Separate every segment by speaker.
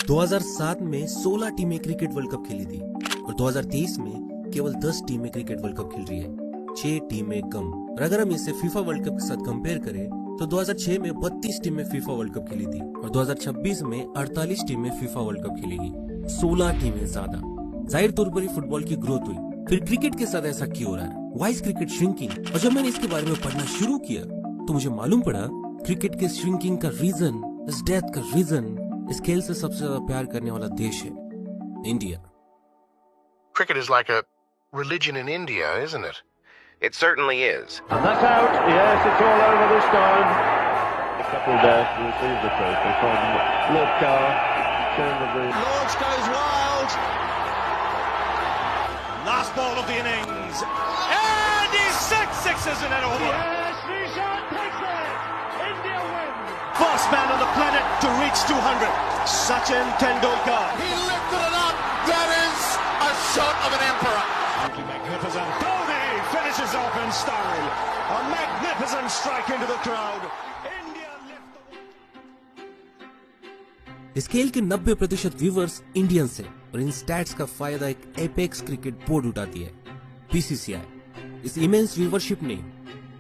Speaker 1: 2007 में 16 टीमें cricket world cup खेली थी और 2023 में केवल 10 टीमें क्रिकेट वर्ल्ड कप खेल रही है, 6 टीमें कम। और अगर हम इसे फीफा वर्ल्ड कप के साथ कंपेयर करें तो 2006 में 32 टीमें फीफा वर्ल्ड कप खेली थी और 2026 में 48 टीमें फीफा वर्ल्ड कप खेलेगी, 16 टीमें ज्यादा। जाहिर तौर पर फुटबॉल की ग्रोथ हुई, फिर क्रिकेट के साथ ऐसा क्यों हो रहा है? Why is cricket shrinking? और जब मैंने इसके बारे में पढ़ना शुरू किया तो मुझे मालूम पड़ा क्रिकेट के श्रिंकिंग का रीजन, इस डेथ का रीजन, इस खेल से सबसे ज्यादा प्यार करने वाला देश है India.
Speaker 2: Cricket is like a religion in India, isn't it?
Speaker 3: It certainly is.
Speaker 4: And that's out. Yes, it's all over this time. A couple there to receive the trophy from Lord Carr.
Speaker 5: Lords goes wild. Last ball of the innings. And he's sixes in it all.
Speaker 4: Yes, Nishan takes it. India wins.
Speaker 5: Fast man on the planet to reach 200. Sachin Tendulkar.
Speaker 2: He lifted it up. That is a shot of an emperor.
Speaker 5: Absolutely magnificent. Dhoni finishes off in style. A magnificent strike into the crowd. India lift the...
Speaker 1: इस खेल के 90% viewers Indians हैं और इन stats का फायदा एक apex cricket board उठाती है, बीसीसीआई। इस इमेंस व्यूवरशिप ने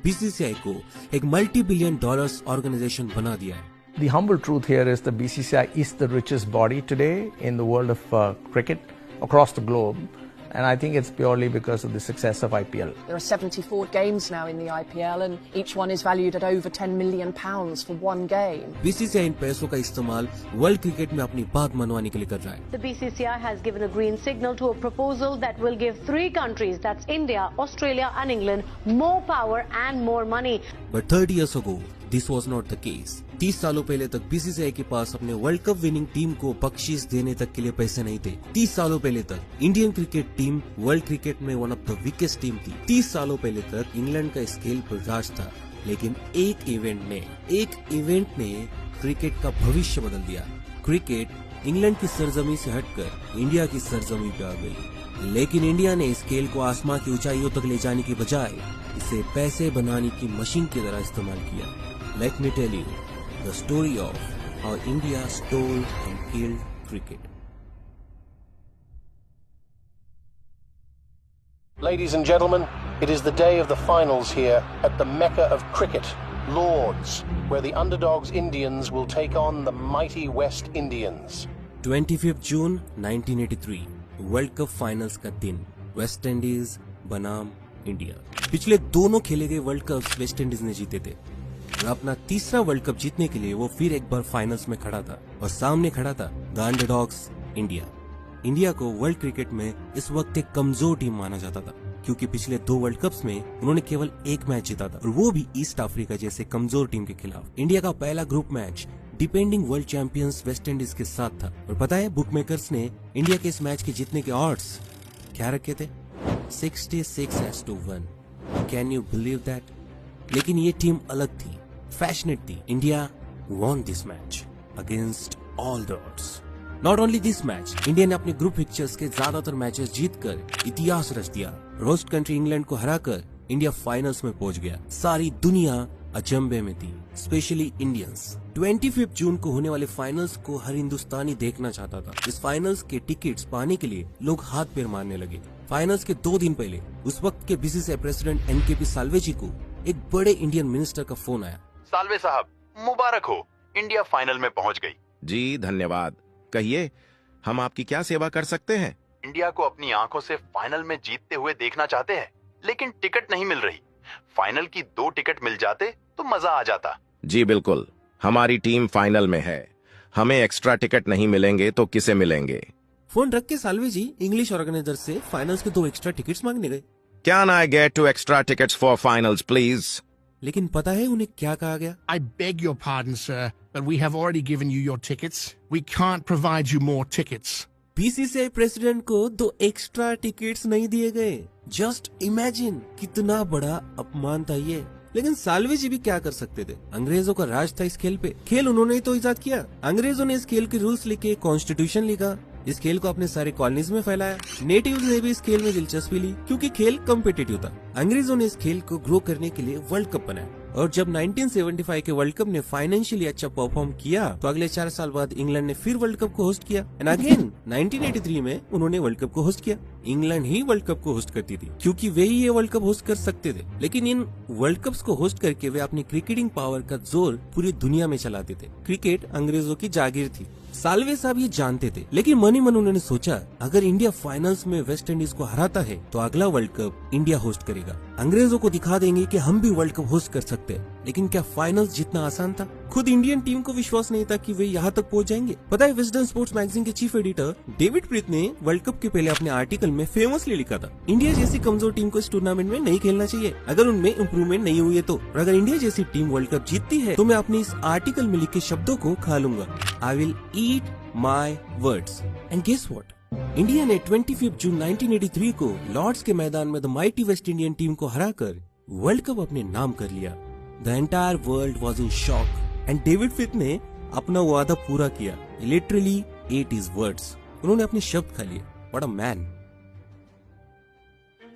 Speaker 1: बीसीसीआई को एक $multi-billion ऑर्गेनाइजेशन बना दिया है।
Speaker 6: The humble truth here is the BCCI is the richest body today in the world of cricket across the globe, and I think it's purely because of the success of IPL.
Speaker 7: There are 74 games now in the IPL, and each one is valued at over £10 million for one game.
Speaker 1: BCCI इन पैसों का इस्तेमाल world cricket में अपनी बात मनवाने के लिए कर रहा है।
Speaker 8: The BCCI has given a green signal to a proposal that will give 3 countries, that's India, Australia and England, more power and more money.
Speaker 1: But 30 years ago, this was not the case. 30 सालों पहले तक BCCI के पास अपने world cup winning team को बख्शीश देने तक के लिए पैसे नहीं थे। 30 सालों पहले तक Indian cricket team world cricket में one of the weakest team थी। 30 सालों पहले तक इंग्लैंड का स्केल पर राज था, लेकिन एक इवेंट ने क्रिकेट का भविष्य बदल दिया। क्रिकेट इंग्लैंड की सरजमी से हटकर इंडिया की सरजमी पे आ गई, लेकिन इंडिया ने इस खेल को आसमां की ऊंचाइयों तक ले जाने की बजाय इसे पैसे बनाने की मशीन की तरह इस्तेमाल किया। Let me tell you the story of how India stole and killed cricket.
Speaker 2: Ladies and gentlemen, it is the day of the finals here at the Mecca of cricket, Lords, where the underdogs Indians will take on the mighty West Indians.
Speaker 1: 25 June 1983, world cup finals का दिन, West Indies बनाम India. पिछले दोनों खेले गए world cup West Indies ने जीते थे और अपना तीसरा वर्ल्ड कप जीतने के लिए वो फिर एक बार फाइनल्स में खड़ा था और सामने खड़ा था द अंडरडॉग्स इंडिया। इंडिया को वर्ल्ड क्रिकेट में इस वक्त एक कमजोर टीम माना जाता था, क्योंकि पिछले 2 वर्ल्ड कप्स में उन्होंने केवल 1 मैच जीता था और वो भी ईस्ट अफ्रीका जैसे कमजोर टीम के खिलाफ। इंडिया का पहला group match depending world champions West Indies के साथ था और पता है बुकमेकर्स ने इंडिया के इस मैच के जीतने के ऑड्स क्या रखे थे? 66-1। Can you believe that? लेकिन ये टीम अलग थी, फैशनेट थी। India won this match against all the odds. Not only this match, India ने अपने ग्रुप पिक्चर्स के ज्यादातर मैचेस जीतकर इतिहास रच दिया। होस्ट कंट्री इंग्लैंड को हराकर इंडिया फाइनल्स में पहुंच गया। सारी दुनिया अचंभे में थी, स्पेशली इंडियंस। 25 जून को होने वाले फाइनल्स को हर हिंदुस्तानी देखना चाहता था। इस फाइनल्स के टिकट्स पाने के लिए लोग हाथ पैर मारने लगे। फाइनल्स के 2 दिन पहले उस वक्त के बीसीसीआई प्रेसिडेंट एनकेपी साल्वे जी को एक बड़े इंडियन मिनिस्टर का फोन आया।
Speaker 9: साल्वे साहब, मुबारक हो, इंडिया फाइनल में पहुंच गई।
Speaker 3: जी धन्यवाद। कहिए, हम आपकी क्या सेवा कर सकते हैं?
Speaker 9: इंडिया को अपनी आंखों से फाइनल में जीतते हुए देखना चाहते हैं, लेकिन टिकट नहीं मिल रही। फाइनल की 2 टिकट मिल जाते तो मजा आ जाता।
Speaker 3: जी बिल्कुल, हमारी टीम फाइनल में है। हमें एक्स्ट्रा टिकट नहीं मिलेंगे तो किसे मिलेंगे?
Speaker 1: फोन रख के साल्वे जी इंग्लिश ऑर्गेनाइजर से फाइनल्स के 2 एक्स्ट्रा टिकट्स मांगने गए।
Speaker 3: Can I get 2 extra tickets for finals, please?
Speaker 1: लेकिन पता है उन्हें क्या कहा गया?
Speaker 10: I beg your pardon, sir, but we have already given you your tickets. We can't provide you more tickets.
Speaker 1: BCCI president को 2 एक्स्ट्रा टिकट्स नहीं दिए गए। जस्ट इमेजिन कितना बड़ा अपमान था ये। लेकिन साल्वे जी भी क्या कर सकते थे? अंग्रेजों का राज था इस खेल पे। खेल उन्होंने ही तो इजाद किया। अंग्रेजों ने इस खेल के रूल्स लिखे, कॉन्स्टिट्यूशन लिखा, इस खेल को अपने सारे कॉलोनीज में फैलाया। नेटिव्स ने भी इस खेल में दिलचस्पी ली क्योंकि खेल कॉम्पिटिटिव था। अंग्रेजों ने इस खेल को ग्रो करने के लिए वर्ल्ड कप बनाया और जब 1975 के वर्ल्ड कप ने फाइनेंशियली अच्छा परफॉर्म किया तो अगले 4 साल बाद इंग्लैंड ने फिर वर्ल्ड कप को होस्ट किया एंड अगेन 1983 में उन्होंने वर्ल्ड कप को होस्ट किया। इंग्लैंड ही वर्ल्ड कप को होस्ट करती थी क्योंकि वे ही ये वर्ल्ड कप होस्ट कर सकते थे, लेकिन इन वर्ल्ड कप्स को होस्ट करके वे अपनी क्रिकेटिंग पावर का जोर पूरी दुनिया में चलाते थे। क्रिकेट अंग्रेजों की जागीर थी, साल्वे साहब ये जानते थे, लेकिन मन ही मन उन्होंने सोचा अगर इंडिया फाइनल्स में वेस्ट इंडीज को हराता है तो अगला वर्ल्ड कप इंडिया होस्ट करेगा। अंग्रेजों को दिखा देंगे कि हम भी वर्ल्ड कप होस्ट कर सकते हैं। लेकिन क्या फाइनल्स जितना आसान था? खुद इंडियन टीम को विश्वास नहीं था कि वे यहाँ तक पहुँच जाएंगे। पता है, विजडम स्पोर्ट्स मैगजीन के चीफ एडिटर डेविड प्रीत ने वर्ल्ड कप के पहले अपने आर्टिकल में फेमसली लिखा था, इंडिया जैसी कमजोर टीम को इस टूर्नामेंट में नहीं खेलना चाहिए अगर उनमें इम्प्रूवमेंट नहीं हुई है तो। और अगर इंडिया जैसी टीम वर्ल्ड कप जीतती है तो मैं अपने इस आर्टिकल में लिखे शब्दों को खा लूंगा। I will eat my words. And guess what, India ने 25 जून 1983 को लॉर्ड्स के मैदान में the mighty West Indian team को हराकर वर्ल्ड कप अपने नाम कर लिया। The entire world was in shock and David Frith ने अपना वादा पूरा किया। लिटरली एट हिज वर्ड्स, उन्होंने अपने शब्द खा लिए। What a man.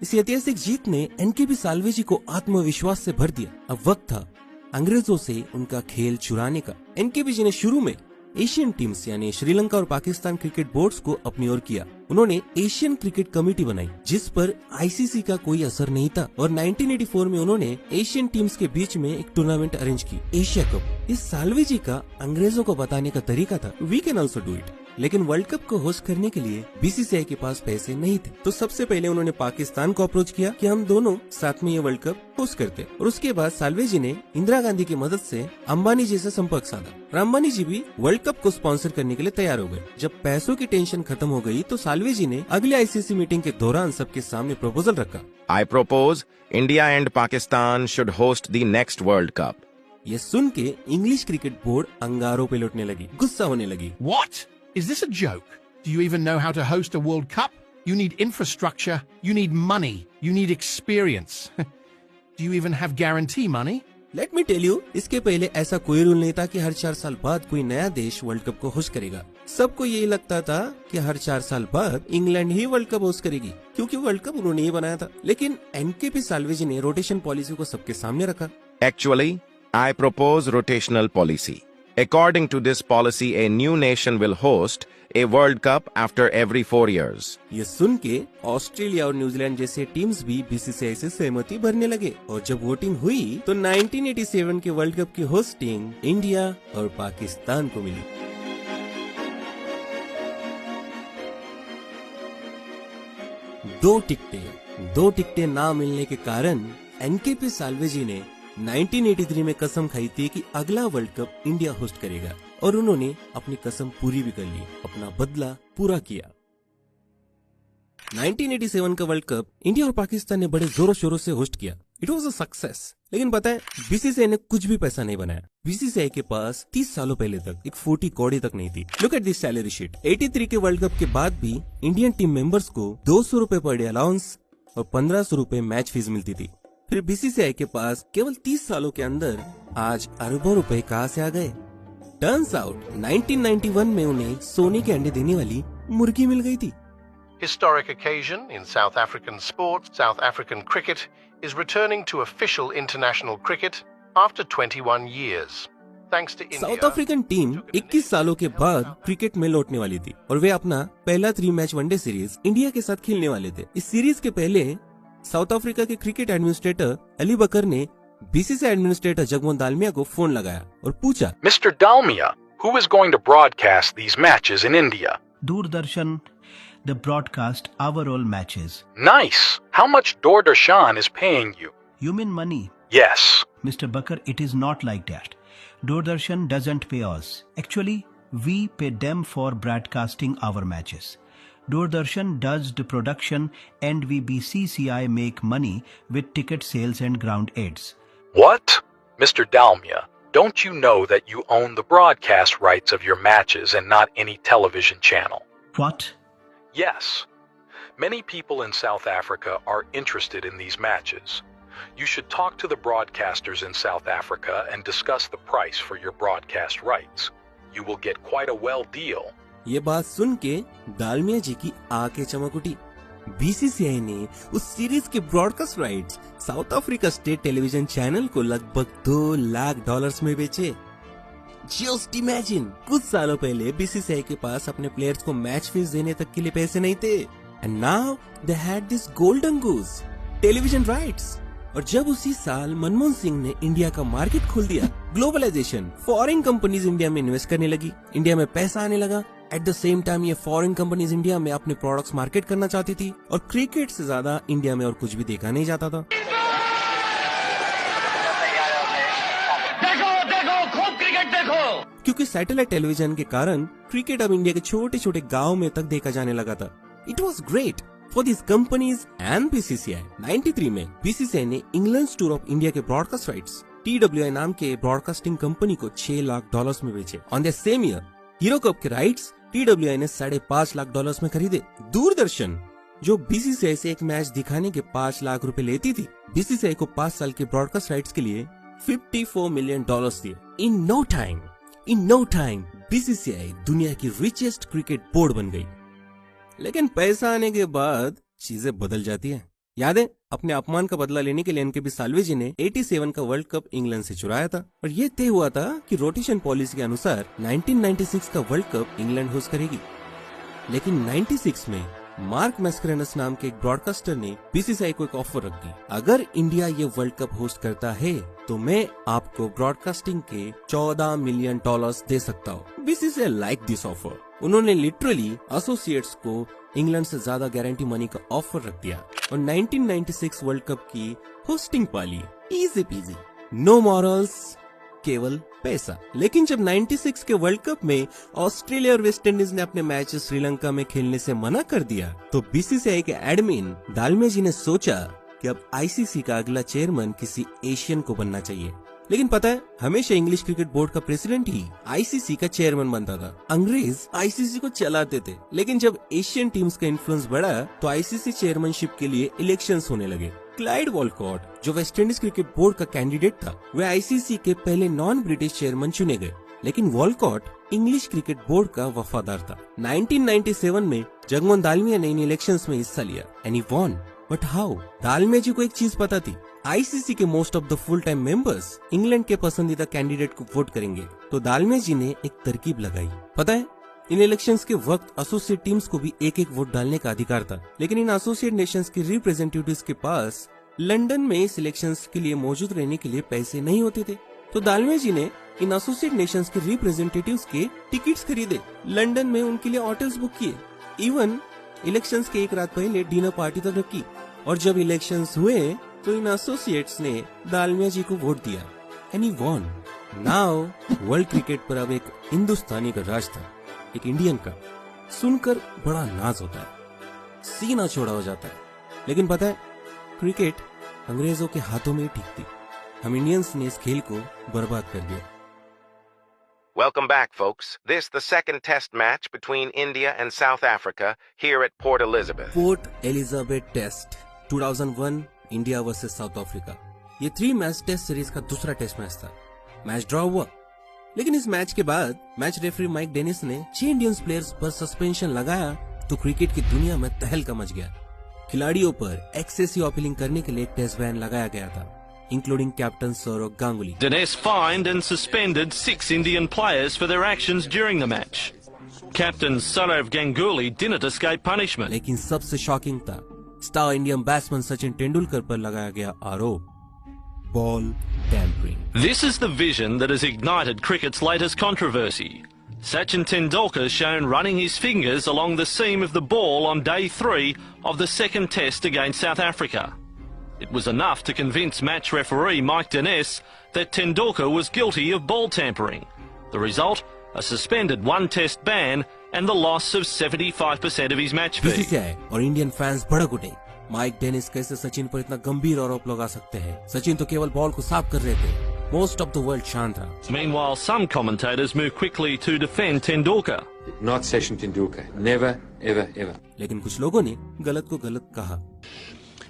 Speaker 1: इस ऐतिहासिक जीत ने एनकेबी साल्वे जी को आत्मविश्वास से भर दिया। अब वक्त था अंग्रेजों से उनका खेल चुराने का। एनकेबी जी ने शुरू में एशियन टीम्स यानी श्रीलंका और पाकिस्तान क्रिकेट बोर्ड्स को अपनी ओर किया। उन्होंने एशियन क्रिकेट कमेटी बनाई जिस पर आईसीसी का कोई असर नहीं था और 1984 में उन्होंने एशियन टीम्स के बीच में एक टूर्नामेंट अरेंज की, एशिया कप। इस साल्वे जी का अंग्रेजों को बताने का तरीका था, we can also do it. लेकिन वर्ल्ड कप को होस्ट करने के लिए बीसीसीआई के पास पैसे नहीं थे, तो सबसे पहले उन्होंने पाकिस्तान को अप्रोच किया कि हम दोनों साथ में ये वर्ल्ड कप होस्ट करते। और उसके बाद साल्वे जी ने इंदिरा गांधी की मदद से अंबानी जी से संपर्क साधा और अंबानी जी भी वर्ल्ड कप को स्पॉन्सर करने के लिए तैयार हो गए। जब पैसों की टेंशन खत्म हो गई तो साल्वे जी ने अगले आईसीसी मीटिंग के दौरान सबके सामने प्रपोजल रखा।
Speaker 3: I propose India and Pakistan should host the next World Cup.
Speaker 1: ये सुन के इंग्लिश क्रिकेट बोर्ड अंगारों पे लौटने लगी, गुस्सा होने लगी।
Speaker 10: What? Is this a joke? Do you even know how to host a World Cup? You need infrastructure, you need money, you need experience. Do you even have guarantee money?
Speaker 1: Let me tell you, इसके पहले ऐसा कोई rule नहीं था कि हर 4 साल बाद कोई नया देश वर्ल्ड कप को होस्ट करेगा। सबको यही लगता था कि हर 4 साल बाद इंग्लैंड ही वर्ल्ड कप होस्ट करेगी क्योंकि वर्ल्ड कप उन्होंने ही बनाया था। लेकिन एनकेपी साल्वे जी ने रोटेशन पॉलिसी को सबके सामने रखा।
Speaker 3: Actually, I propose rotational policy. According to this policy, a new nation will host a World Cup after every 4 years.
Speaker 1: ये सुन के ऑस्ट्रेलिया और न्यूजीलैंड जैसे टीम्स भी बीसीसीआई से सहमति भरने लगे और जब वोटिंग हुई तो 1987 के वर्ल्ड कप की होस्टिंग इंडिया और पाकिस्तान को मिली। दो टिकटें ना मिलने के कारण एनकेपी साल्वे जी ने 1983 में कसम खाई थी कि अगला वर्ल्ड कप इंडिया होस्ट करेगा और उन्होंने अपनी कसम पूरी भी कर ली, अपना बदला पूरा किया। 1987 का वर्ल्ड कप इंडिया और पाकिस्तान ने बड़े जोरों शोरों से होस्ट किया। It was a success. लेकिन पता है, बीसीसीआई ने कुछ भी पैसा नहीं बनाया। बीसीसीआई के पास 30 सालों पहले तक एक 40 कौड़ी तक नहीं थी। Look at this salary sheet. 83 के वर्ल्ड कप के बाद भी इंडियन टीम मेंबर्स को 200 रुपए पर डे अलाउंस और 1500 रुपए मैच फीस मिलती थी। फिर बीसीसीआई के पास केवल 30 सालों के अंदर आज अरबों रुपए कहां से आ गए? टर्न्स आउट 1991 में उन्हें सोने के अंडे देने वाली मुर्गी मिल गई थी।
Speaker 2: Historic occasion in South African sports. South African cricket is returning to official international cricket after 21 years. Thanks to India.
Speaker 1: South African team 21 सालों के बाद क्रिकेट में लौटने वाली थी और वे अपना पहला 3 मैच वनडे सीरीज इंडिया के साथ खेलने वाले थे। इस सीरीज के पहले साउथ अफ्रीका के क्रिकेट एडमिनिस्ट्रेटर अली बकर ने बीसीसीआई एडमिनिस्ट्रेटर जगमोहन दालमिया को फोन लगाया और पूछा,
Speaker 9: Mr. Dalmia, who is going to broadcast these matches in India?
Speaker 11: Doordarshan, they broadcast our all matches.
Speaker 9: Nice. How much Doordarshan is paying you?
Speaker 11: You mean money?
Speaker 9: Yes.
Speaker 11: Mr. Bakar, it is not like that. Doordarshan doesn't pay us. Actually, we pay them for broadcasting our matches. Doordarshan does the production and we BCCI make money with ticket sales and ground ads.
Speaker 9: What? Mr. Dalmia, don't you know that you own the broadcast rights of your matches and not any television channel?
Speaker 11: What?
Speaker 9: Yes. Many people in South Africa are interested in these matches. You should talk to the broadcasters in South Africa and discuss the price for your broadcast rights. You will get quite a well deal.
Speaker 1: ये बात सुन के दालमिया जी की आंखें चमक उठी। BCCI ने उस series के broadcast rights south Africa state television channel को लगभग $2 लाख में बेचे। जस्ट इमेजिन, कुछ सालों पहले बीसीसीआई के पास अपने प्लेयर्स को मैच फीस देने तक के लिए पैसे नहीं थे, and now they had this golden goose, television rights. और जब उसी साल मनमोहन सिंह ने इंडिया का मार्केट खोल दिया, ग्लोबलाइजेशन, फॉरेन कंपनीज इंडिया में इन्वेस्ट करने लगी, इंडिया में पैसा आने लगा। एट द सेम टाइम ये फॉरेन कंपनीज इंडिया में अपने प्रोडक्ट्स मार्केट करना चाहती थी, और क्रिकेट से ज्यादा इंडिया में और कुछ भी देखा नहीं जाता था। क्योंकि सैटेलाइट टेलीविजन के कारण क्रिकेट अब इंडिया के छोटे छोटे गाँव में तक देखा जाने लगा था। It was great for this companies and BCCI. 93 में बीसीसीआई ने इंग्लैंड टूर ऑफ इंडिया के ब्रॉडकास्ट राइट्स TWI नाम के ब्रॉडकास्टिंग कंपनी को $6 लाख में बेचे। On the same year hero cup के राइट्स TWI ने $5.5 लाख में खरीदे। दूरदर्शन, जो बीसीसीआई से एक मैच दिखाने के $5 लाख लेती थी, बीसीसीआई को 5 साल के ब्रॉडकास्ट राइट्स के लिए $54 मिलियन दिए। इन नो टाइम बीसीसीआई दुनिया की रिचेस्ट क्रिकेट बोर्ड बन गई। लेकिन पैसा आने के बाद चीजें बदल जाती है। याद है, अपने अपमान का बदला लेने के लिए एनकेबी साल्वेजी ने 87 का वर्ल्ड कप इंग्लैंड से चुराया था, और ये तय हुआ था कि रोटेशन पॉलिसी के अनुसार 1996 का वर्ल्ड कप इंग्लैंड होस्ट करेगी। लेकिन 96 में मार्क मैस्करेनस नाम के एक ब्रॉडकास्टर ने बीसीसीआई को एक ऑफर रख दी, अगर इंडिया ये वर्ल्ड कप होस्ट करता है तो मैं आपको ब्रॉडकास्टिंग के $14 मिलियन दे सकता हूँ। BCCI like this offer. उन्होंने लिटरली एसोसिएट्स को इंग्लैंड से ज्यादा गारंटी मनी का ऑफर रख दिया और 1996 वर्ल्ड कप की होस्टिंग पाली। इजी पीजी, नो मॉरल्स, केवल पैसा। लेकिन जब 96 के वर्ल्ड कप में ऑस्ट्रेलिया और वेस्ट इंडीज ने अपने मैच श्रीलंका में खेलने से मना कर दिया, तो बीसीसीआई के एडमिन दालमेजी ने सोचा कि अब आईसीसी का अगला चेयरमैन किसी एशियन को बनना चाहिए। लेकिन पता है, हमेशा इंग्लिश क्रिकेट बोर्ड का प्रेसिडेंट ही आईसीसी का चेयरमैन बनता था। अंग्रेज आईसीसी को चलाते थे, लेकिन जब एशियन टीम्स का इन्फ्लुएंस बढ़ा तो आईसीसी चेयरमैनशिप के लिए इलेक्शंस होने लगे। क्लाइड वॉलकॉट, जो वेस्ट इंडीज क्रिकेट बोर्ड का कैंडिडेट था, वे आईसीसी के पहले नॉन ब्रिटिश चेयरमैन चुने गए। लेकिन वॉलकॉट इंग्लिश क्रिकेट बोर्ड का वफादार था। 1997 में जगमोहन दालमिया ने इन इलेक्शंस में हिस्सा लिया and he won. But how? Dalmiya ji को एक चीज पता थी, आईसीसी के most of the full time members England के पसंदीदा कैंडिडेट को वोट करेंगे। तो दालमिया जी ने एक तरकीब लगाई। पता है, इन इलेक्शंस के वक्त एसोसिएट टीम्स को भी एक एक वोट डालने का अधिकार था, लेकिन इन एसोसिएट नेशंस के रिप्रेजेंटेटिव्स के पास लंदन में इस इलेक्शंस के लिए मौजूद रहने के लिए पैसे नहीं होते थे। तो दालमिया जी ने इन एसोसिएट नेशंस के रिप्रेजेंटेटिव्स के टिकट्स खरीदे, लंदन में उनके लिए होटल्स बुक किए, इवन इलेक्शंस के एक रात पहले डिनर पार्टी तक रखी। और जब इलेक्शंस हुए तो इन एसोसिएट्स ने दालमिया जी को वोट दिया and he won. Now world cricket पर अब एक हिंदुस्तानी का राज था, एक इंडियन का। सुनकर बड़ा नाज होता है, सीना चौड़ा हो जाता है। लेकिन पता है, क्रिकेट अंग्रेजों के हाथों में ही ठीक थी। हम इंडियंस ने इस खेल को बर्बाद कर दिया।
Speaker 3: Welcome back, folks. This the second test match between India and South Africa here at Port Elizabeth.
Speaker 1: Port Elizabeth Test 2001 India versus south Africa. ये 3 मैच टेस्ट सीरीज का दूसरा टेस्ट मैच था। मैच ड्रॉ हुआ, लेकिन इस match के बाद match referee mic Dennis ने 6 इंडियन प्लेयर्स पर सस्पेंशन लगाया तो क्रिकेट की दुनिया में तहलका मच गया। खिलाड़ियों पर एक्सेसिव अपीलिंग करने के लिए टेस्ट बैन लगाया गया था, including Captain Saurav Ganguly.
Speaker 12: Dinesh fined and suspended 6 Indian players for their actions during the match. Captain Saurav Ganguly didn't escape punishment.
Speaker 1: लेकिन सबसे शॉकिंग था star Indian batsman Sachin Tendulkar पर लगाया गया आरोप, ball tampering.
Speaker 12: This is the vision that has ignited cricket's latest controversy. Sachin Tendulkar shown running his fingers along the seam of the ball on day 3 of the second test against South Africa. It was enough to convince match referee Mike Dinesh that Tendulkar was guilty of ball tampering. The result, a suspended 1-test ban and the loss of 75% of his match fee.
Speaker 1: BCCI और Indian fans भड़क उठे। Mic Dennis कैसे सचिन पर इतना गंभीर आरोप लगा सकते हैं? सचिन तो केवल बॉल को साफ कर रहे थे। Most of the world शांत रहा।
Speaker 12: Meanwhile, some commentators moved quickly to defend Tendulkar.
Speaker 13: Not Sachin Tendulkar. Never, ever, ever.
Speaker 1: लेकिन कुछ लोगों ने गलत को गलत कहा।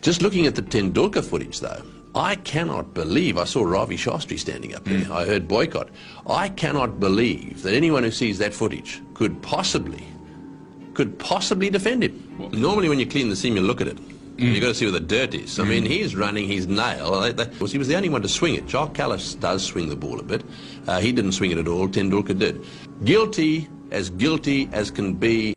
Speaker 14: Just looking at the Tendulkar footage, though, I cannot believe. I saw Ravi Shastri standing up there. I heard boycott. I cannot believe that anyone who sees that footage could possibly could possibly defend him. Normally when you clean the seam, you look at it. You've got to see where the dirt is. I mean, he's running his nail. He was the only one to swing it. Jacques Kallis does swing the ball a bit. He didn't swing it at all. Tendulkar did. Guilty as can be.